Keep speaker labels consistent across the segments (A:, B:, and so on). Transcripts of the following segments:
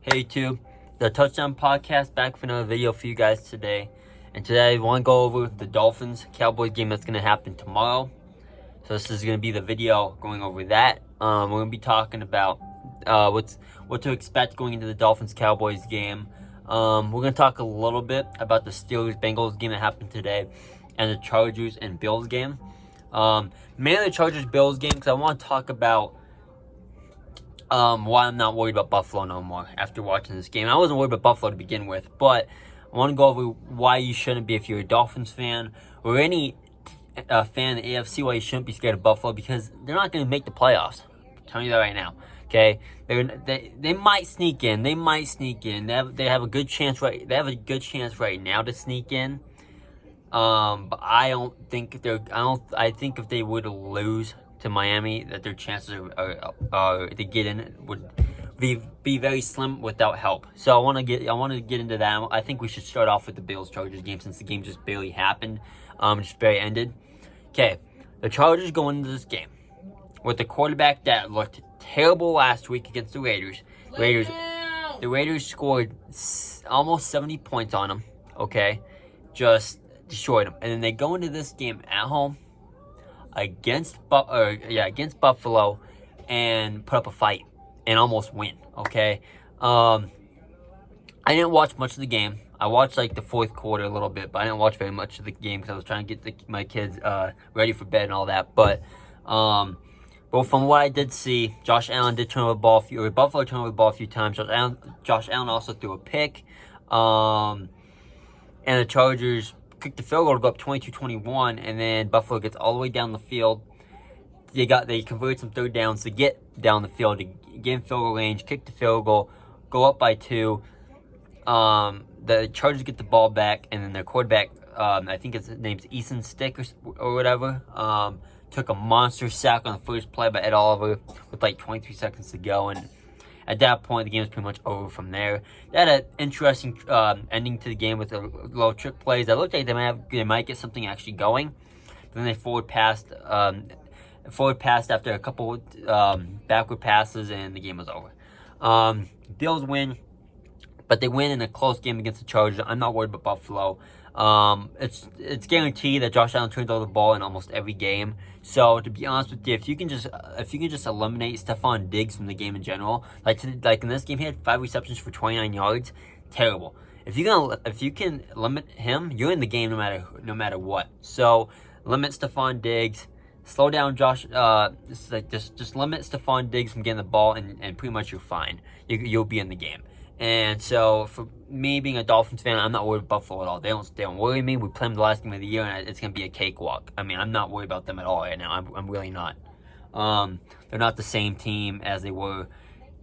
A: Hey YouTube, the Touchdown Podcast back for another video for you guys today. And today I want to go over the Dolphins Cowboys game that's going to happen tomorrow. So this is going to be the video going over that. We're going to be talking about what to expect going into the Dolphins Cowboys game. We're going to talk a little bit about the Steelers Bengals game that happened today, and the Chargers and Bills game. Mainly the Chargers Bills game because I want to talk about why I'm not worried about Buffalo no more after watching this game. I wasn't worried about Buffalo to begin with, but I want to go over why you shouldn't be if you're a Dolphins fan or any fan of the AFC, why you shouldn't be scared of Buffalo, because they're not going to make the playoffs. I'm telling you that right now. Okay, they might sneak in. They might sneak in. They have a good chance right. They have a good chance right now to sneak in. But I don't think they're. I think if they were to lose to Miami, that their chances are to get in would be very slim without help. So I want to get into that. I think we should start off with the Bills Chargers game, since the game just barely happened. Just barely ended. Okay, the Chargers go into this game with the quarterback that looked terrible last week against the Raiders. The Raiders scored almost 70 points on them. Okay, just destroyed them. And then they go into this game at home against Buffalo and put up a fight and almost win. Okay, I didn't watch much of the game. I watched like the fourth quarter a little bit, but I didn't watch very much of the game because I was trying to get my kids ready for bed and all that. But from what I did see, Josh Allen did turn over the ball Buffalo turned over the ball a few times. Josh Allen also threw a pick, and the Chargers kicked the field goal to go up 22-21, and then Buffalo gets all the way down the field. They converted some third downs to get down the field, to get in field goal range, kick the field goal, go up by 2. The Chargers get the ball back, and then their quarterback, I think his name's Easton Stick or whatever, took a monster sack on the first play by Ed Oliver with like 23 seconds to go, and at that point, the game was pretty much over from there. They had an interesting ending to the game with a little trick plays. It looked like they might get something actually going. But then they forward passed after a couple backward passes, and the game was over. Bills win, but they win in a close game against the Chargers. I'm not worried about Buffalo. It's guaranteed that Josh Allen turns over the ball in almost every game. So to be honest with you, if you can just eliminate Stephon Diggs from the game in general, like in this game, he had 5 receptions for 29 yards. Terrible. If you can limit him, you're in the game no matter what. So limit Stephon Diggs. Slow down Josh. Just limit Stephon Diggs from getting the ball, and pretty much you're fine. You'll be in the game. And so, for me being a Dolphins fan, I'm not worried about Buffalo at all. They don't worry me. We played them the last game of the year, and it's going to be a cakewalk. I mean, I'm not worried about them at all right now. I'm really not. They're not the same team as they were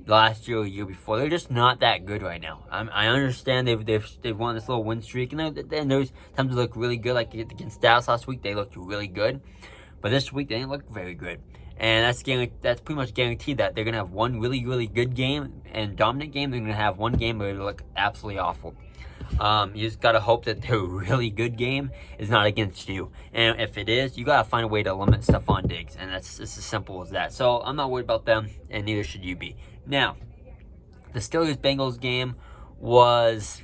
A: last year or the year before. They're just not that good right now. I understand they've won this little win streak, and there's times they look really good. Like against Dallas last week, they looked really good. But this week, they didn't look very good. And that's pretty much guaranteed that they're going to have one really, really good game and dominant game. They're going to have one game where they look absolutely awful. You just got to hope that their really good game is not against you. And if it is, you got to find a way to limit Stephon Diggs. And it's as simple as that. So I'm not worried about them, and neither should you be. Now, the Steelers-Bengals game was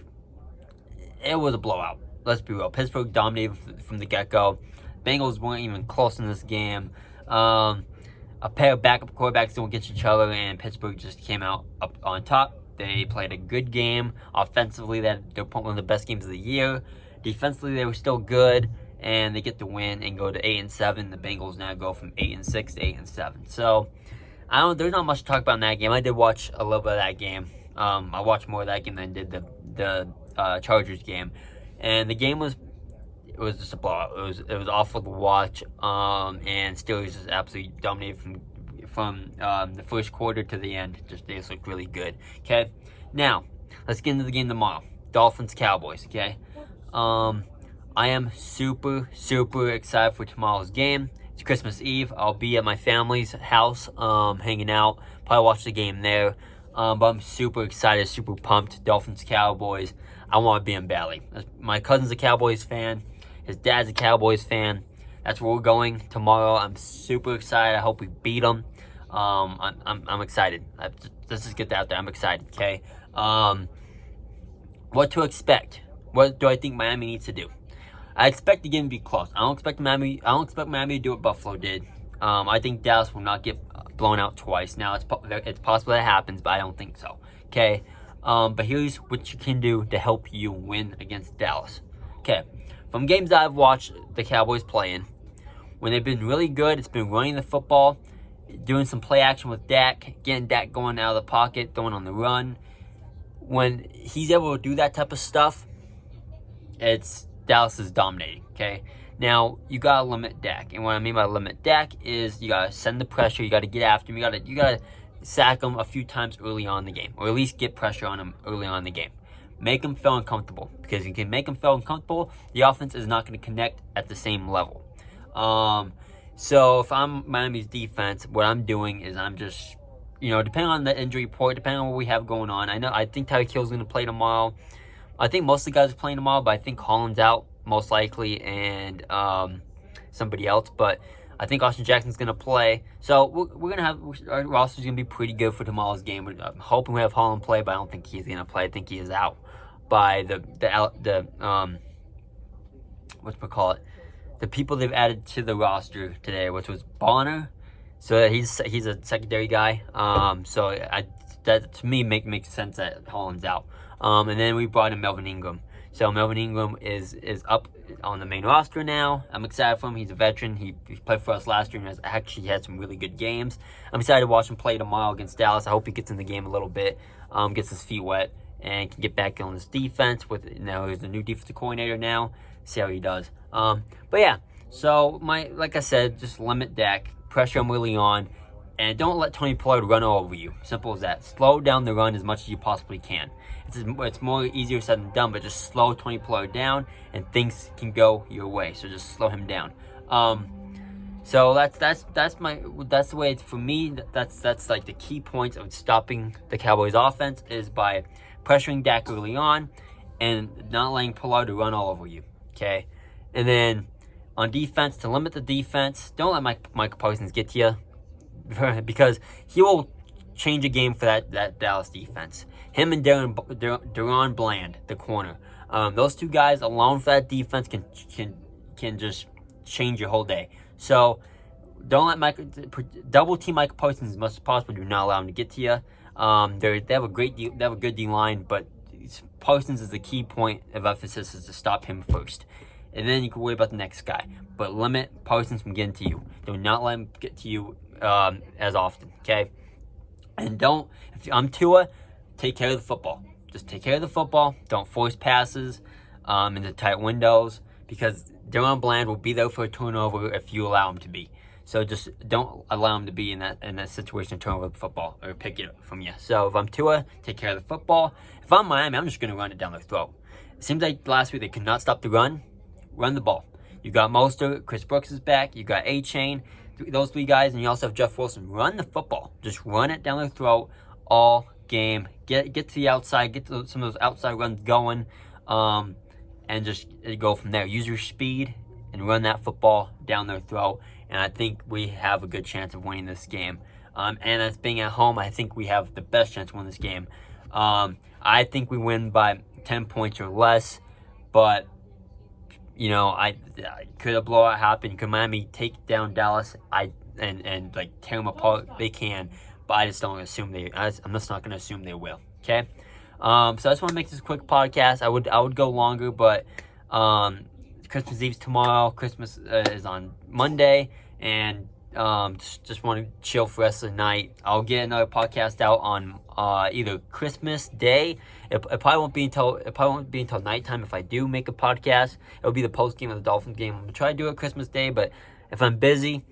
A: a blowout. Let's be real. Pittsburgh dominated from the get-go. Bengals weren't even close in this game. A pair of backup quarterbacks don't get each other, and Pittsburgh just came out up on top. They played a good game. Offensively, they're one of the best games of the year. Defensively, they were still good, and they get the win and go to 8-7. The Bengals now go from 8-6 to 8-7. So, there's not much to talk about in that game. I did watch a little bit of that game. I watched more of that game than I did the Chargers game, and the game was. It was just a blowout. It was awful to watch. And Steelers just absolutely dominated from the first quarter to the end. They just looked really good. Okay, now let's get into the game tomorrow. Dolphins Cowboys. Okay, I am super excited for tomorrow's game. It's Christmas Eve. I'll be at my family's house, hanging out. Probably watch the game there. But I'm super excited, super pumped. Dolphins Cowboys. I want to be in Bally. My cousin's a Cowboys fan. His dad's a Cowboys fan. That's where we're going tomorrow. I'm super excited. I hope we beat them. I'm excited. Let's just get that out there. I'm excited. Okay. What to expect? What do I think Miami needs to do? I expect the game to be close. I don't expect Miami to do what Buffalo did. I think Dallas will not get blown out twice. Now it's possible that happens, but I don't think so. Okay. But here's what you can do to help you win against Dallas. Okay. From games that I've watched the Cowboys playing, when they've been really good, it's been running the football, doing some play action with Dak, getting Dak going out of the pocket, throwing on the run. When he's able to do that type of stuff, Dallas is dominating, okay? Now, you got to limit Dak. And what I mean by limit Dak is you got to send the pressure, you got to get after him, you got to sack him a few times early on in the game, or at least get pressure on him early on in the game. Make him feel uncomfortable, because if you can make him feel uncomfortable, the offense is not going to connect at the same level. So if I'm Miami's defense, what I'm doing is I'm just, depending on the injury report, depending on what we have going on. I think Tyreek Hill's going to play tomorrow. I think most of the guys are playing tomorrow, but I think Holland's out most likely, and somebody else. But I think Austin Jackson's going to play. So we're going to have, our roster's going to be pretty good for tomorrow's game. I'm hoping we have Holland play, but I don't think he's going to play. I think he is out by the people they've added to the roster today, which was Bonner. So he's a secondary guy. So that to me makes sense that Holland's out. And then we brought in Melvin Ingram. So Melvin Ingram is up on the main roster now. I'm excited for him. He's a veteran. He played for us last year and has actually had some really good games. I'm excited to watch him play tomorrow against Dallas. I hope he gets in the game a little bit, gets his feet wet, and can get back on this defense. He's a new defensive coordinator now. See how he does. But yeah. So like I said, just limit Dak, pressure him early on, and don't let Tony Pollard run all over you. Simple as that. Slow down the run as much as you possibly can. It's more easier said than done, but just slow Tony Pollard down, and things can go your way. So just slow him down. So that's the way it's for me. That's like the key points of stopping the Cowboys offense is by pressuring Dak early on and not letting Pollard run all over you. Okay, and then on defense, to limit the defense, don't let Micah Parsons get to you because he will change a game for that Dallas defense. Him and Deron Bland, the corner. Those two guys alone for that defense can just change your whole day. So don't let double team Micah Parsons as much as possible. Do not allow him to get to you. They have a good D line, but Parsons is the key point of emphasis is to stop him first. And then you can worry about the next guy. But limit Parsons from getting to you. Do not let him get to you as often, okay? And if I'm Tua, take care of the football. Just take care of the football. Don't force passes into tight windows because Deron Bland will be there for a turnover if you allow him to be. So just don't allow him to be in that situation to turn over the football or pick it up from you. So if I'm Tua, take care of the football. If I'm Miami, I'm just going to run it down their throat. It seems like last week they could not stop the run. Run the ball. You got Mostert, Chris Brooks is back. You got A-Chain, those three guys, and you also have Jeff Wilson. Run the football. Just run it down their throat all game. Get to the outside. Get some of those outside runs going, and just go from there. Use your speed and run that football down their throat. And I think we have a good chance of winning this game. And as being at home, I think we have the best chance to win this game. I think we win by 10 points or less, but could a blowout happen? Could Miami take down Dallas? And tear them apart? They can, but I just don't assume I'm just not going to assume they will. Okay. So I just want to make this quick podcast. I would go longer, but Christmas Eve's tomorrow. Christmas is on Monday, and just want to chill for the rest of the night. I'll get another podcast out on either Christmas Day. It probably won't be until nighttime if I do make a podcast. It'll be the post game of the Dolphins game. I'm gonna try to do it Christmas Day, but if I'm busy,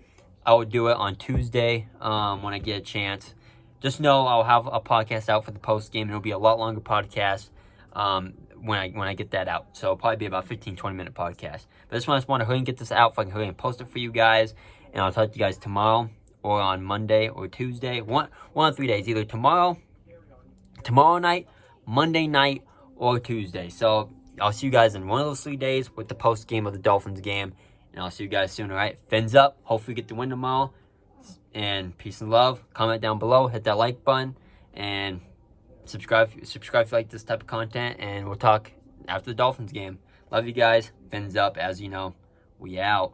A: I will do it on Tuesday when I get a chance. Just know I'll have a podcast out for the post game. It'll be a lot longer podcast when I get that out. So it'll probably be about 15-20 minute podcast. But I just want to hurry and get this out so I can hurry and post it for you guys. And I'll talk to you guys tomorrow or on Monday or Tuesday. One of 3 days, either tomorrow night, Monday night, or Tuesday. So I'll see you guys in one of those 3 days with the post game of the Dolphins game. And I'll see you guys soon, all right? Fins up. Hopefully get the win tomorrow. And peace and love. Comment down below. Hit that like button. And subscribe if you like this type of content. And we'll talk after the Dolphins game. Love you guys. Fins up, as you know. We out.